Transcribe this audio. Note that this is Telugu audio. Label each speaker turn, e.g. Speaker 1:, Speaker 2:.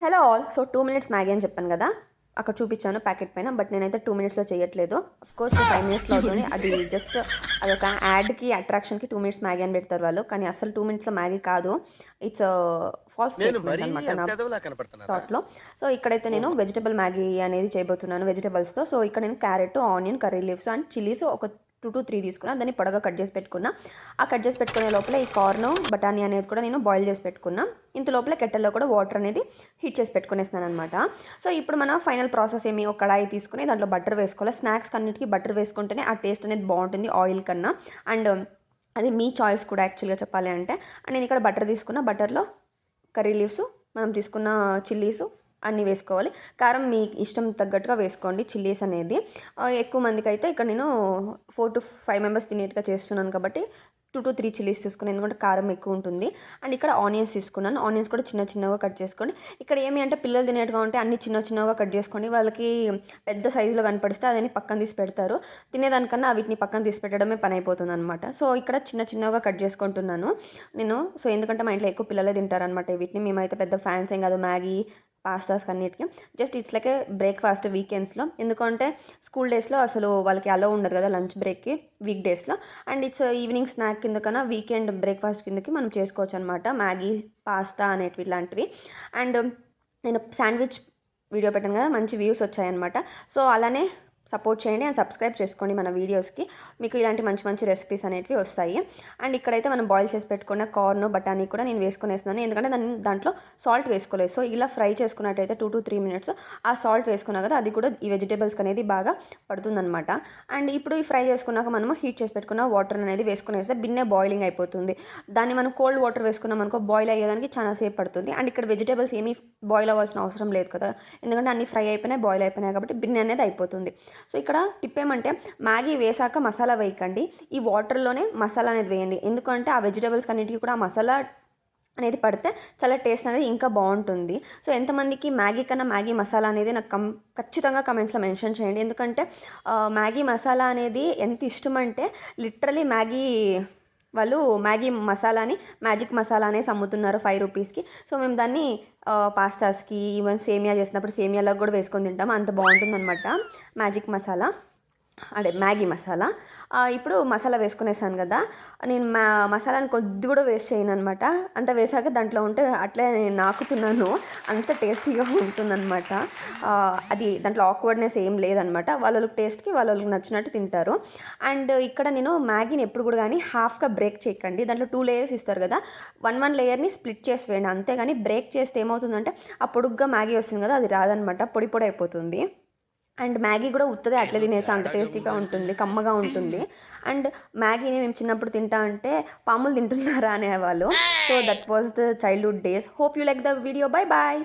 Speaker 1: Hello all. So 2 minutes Maggi అని చెప్పాను కదా, అక్కడ చూపించాను ప్యాకెట్ పైన. బట్ నేనైతే 2 మినిట్స్లో చేయట్లేదు. కోర్స్ 5 మినిట్స్లో అవుతుంది. అది జస్ట్ అదొక యాడ్కి అట్రాక్షన్కి 2 మినిట్స్ మ్యాగీ అని పెడతారు వాళ్ళు, కానీ అసలు 2 మినిట్స్లో మ్యాగీ కాదు. ఇట్స్ ఫాల్స్
Speaker 2: నేను
Speaker 1: స్టేట్మెంట్
Speaker 2: మరీ
Speaker 1: అనమాట నా
Speaker 2: అంత ఎదవలా కనపడుతున్నారా?
Speaker 1: థాట్లో. సో ఇక్కడైతే నేను
Speaker 2: ఓహో!
Speaker 1: వెజిటబుల్ మ్యాగీ అనేది చేయబోతున్నాను వెజిటబుల్స్తో. సో ఇక్కడ నేను carrot, onion, curry leaves and chillies ఒక 2 to 3 తీసుకున్నా. దాన్ని పొడగా కట్ చేసి పెట్టుకున్నా. ఆ కట్ చేసి పెట్టుకునే లోపల ఈ కార్న్, బఠానీ అనేది కూడా నేను బాయిల్ చేసి పెట్టుకున్నా. ఇంత లోపల కెట్టెల్లో కూడా వాటర్ అనేది హీట్ చేసి పెట్టుకునేస్తున్నాను అనమాట. సో ఇప్పుడు మన ఫైనల్ ప్రాసెస్ ఏమి, ఒక కడాయి తీసుకుని దాంట్లో బటర్ వేసుకోవాలి. స్నాక్స్ అన్నిటికీ బటర్ వేసుకుంటేనే ఆ టేస్ట్ అనేది బాగుంటుంది ఆయిల్ కన్నా. అండ్ అది మీ చాయిస్ కూడా యాక్చువల్గా చెప్పాలి అంటే. అండ్ నేను ఇక్కడ బటర్ తీసుకున్న, బటర్లో కర్రీ లీవ్స్, మనం తీసుకున్న చిల్లీసు అన్నీ వేసుకోవాలి. కారం మీ ఇష్టం తగ్గట్టుగా వేసుకోండి చిల్లీస్ అనేది. ఎక్కువ మందికి అయితే ఇక్కడ నేను 4 to 5 మెంబర్స్ తినేట్టుగా చేస్తున్నాను కాబట్టి 2 to 3 చిల్లీస్ తీసుకున్నాను, ఎందుకంటే కారం ఎక్కువ ఉంటుంది. అండ్ ఇక్కడ ఆనియన్స్ తీసుకున్నాను. ఆనియన్స్ కూడా చిన్న చిన్నగా కట్ చేసుకోండి. ఇక్కడ ఏమి అంటే పిల్లలు తినేట్టుగా ఉంటే అన్ని చిన్న చిన్నగా కట్ చేసుకోండి. వాళ్ళకి పెద్ద సైజులో కనపడిస్తే అదని పక్కన తీసి పెడతారు. తినేదానికన్నా వీటిని పక్కన తీసి పెట్టడమే పని అయిపోతుంది అనమాట. సో ఇక్కడ చిన్న చిన్నగా కట్ చేసుకుంటున్నాను నేను. సో ఎందుకంటే మా ఇంట్లో ఎక్కువ పిల్లలే తింటారనమాట వీటిని. మేమైతే పెద్ద ఫ్యాన్స్ ఏం కాదు మ్యాగీ పాస్తాస్ అన్నిటికీ. Just it's like a breakfast వీకెండ్స్లో. ఎందుకంటే స్కూల్ డేస్లో అసలు వాళ్ళకి అలో ఉండదు కదా లంచ్ బ్రేక్కి, వీక్ డేస్లో. అండ్ ఇట్స్ ఈవినింగ్ స్నాక్ కిందకన్నా వీకెండ్ బ్రేక్ఫాస్ట్ కిందకి మనం చేసుకోవచ్చు అనమాట మ్యాగీ, పాస్తా అనేటివి ఇలాంటివి. అండ్ నేను శాండ్విచ్ వీడియో పెట్టాను కదా, మంచి వ్యూస్ వచ్చాయన్నమాట. సో అలానే సపోర్ట్ చేయండి అండ్ సబ్స్క్రైబ్ చేసుకోండి మన వీడియోస్కి. మీకు ఇలాంటి మంచి మంచి రెసిపీస్ అనేవి వస్తాయి. అండ్ ఇక్కడైతే మనం బాయిల్ చేసి పెట్టుకున్న కార్న్, బఠానీ కూడా నేను వేసుకునేస్తున్నాను, ఎందుకంటే దాంట్లో సాల్ట్ వేసుకోలేదు. సో ఇలా ఫ్రై చేసుకున్నట్టయితే 2 to 3 మినిట్స్ ఆ సాల్ట్ వేసుకున్నా కదా, అది కూడా ఈ వెజిటేబుల్స్కి అనేది బాగా పడుతుందన్నమాట. అండ్ ఇప్పుడు ఈ ఫ్రై చేసుకున్నాక మనము హీట్ చేసి పెట్టుకున్న వాటర్ అనేది వేసుకునేస్తే బిన్నె బాయిలింగ్ అయిపోతుంది. దాన్ని మనం కోల్డ్ వాటర్ వేసుకున్నాం అనుకో, బాయిల్ అయ్యేదానికి చాలా సేపు పడుతుంది. అండ్ ఇక్కడ వెజిటేబుల్స్ ఏమీ బాయిల్ అవ్వాల్సిన అవసరం లేదు కదా, ఎందుకంటే అన్ని ఫ్రై అయిపోయినాయి, బాయిల్ అయిపోయినాయి కాబట్టి బిన్నె అనేది అయిపోతుంది. సో ఇక్కడ టిప్ ఏమంటే, మ్యాగీ వేసాక మసాలా వేయకండి, ఈ వాటర్లోనే మసాలా అనేది వేయండి. ఎందుకంటే ఆ వెజిటేబుల్స్ అన్నిటికీ కూడా ఆ మసాలా అనేది పడితే చాలా టేస్ట్ అనేది ఇంకా బాగుంటుంది. సో ఎంతమందికి మ్యాగీ కన్నా మ్యాగీ మసాలా అనేది నాకు ఖచ్చితంగా కమెంట్స్లో మెన్షన్ చేయండి. ఎందుకంటే మ్యాగీ మసాలా అనేది ఎంత ఇష్టం అంటే, లిటరలీ వాళ్ళు మ్యాగీ మసాలాని మ్యాజిక్ మసాలా అనేసి అమ్ముతున్నారు 5 రూపీస్కి. సో మేము దాన్ని పాస్తాస్కి, ఈవెన్ సేమియా చేసినప్పుడు సేమియాలకు కూడా వేసుకొని తింటాం, అంత బాగుంటుందన్నమాట మ్యాజిక్ మసాలా, అదే మ్యాగీ మసాలా. ఇప్పుడు మసాలా వేసుకునేసాను కదా, నేను మసాలాని కొద్ది కూడా వేస్ట్ చేయను అనమాట. అంత వేసాక దాంట్లో ఉంటే అట్లే నేను నాకుతున్నాను, అంత టేస్టీగా ఉంటుందన్నమాట. అది దాంట్లో ఆక్వర్డ్నెస్ ఏం లేదనమాట. వాళ్ళ టేస్ట్కి వాళ్ళకి నచ్చినట్టు తింటారు. అండ్ ఇక్కడ నేను మ్యాగీని ఎప్పుడు కూడా కానీ హాఫ్గా బ్రేక్ చేయకండి. దాంట్లో 2 లేయర్స్ ఇస్తారు కదా, 1 లేయర్ని స్ప్లిట్ చేసి వేయండి. అంతేగాని బ్రేక్ చేస్తే ఏమవుతుందంటే ఆ పొడుగ్గా మ్యాగీ వస్తుంది కదా, అది రాదనమాట, పొడి పొడి అయిపోతుంది. అండ్ మ్యాగీ కూడా ఉత్తదే అట్లే
Speaker 2: ఏదో
Speaker 1: తినేయచ్చు, అంత
Speaker 2: తేడాగా
Speaker 1: టేస్టీగా ఉంటుంది,
Speaker 2: ఉందండి.
Speaker 1: కమ్మగా ఉంటుంది. అండ్ మ్యాగీని మేము చిన్నప్పుడు తింటా అంటే పాములు తింటున్నారా అనేవాళ్ళు. So that was the childhood days. Hope you like the video. Bye bye.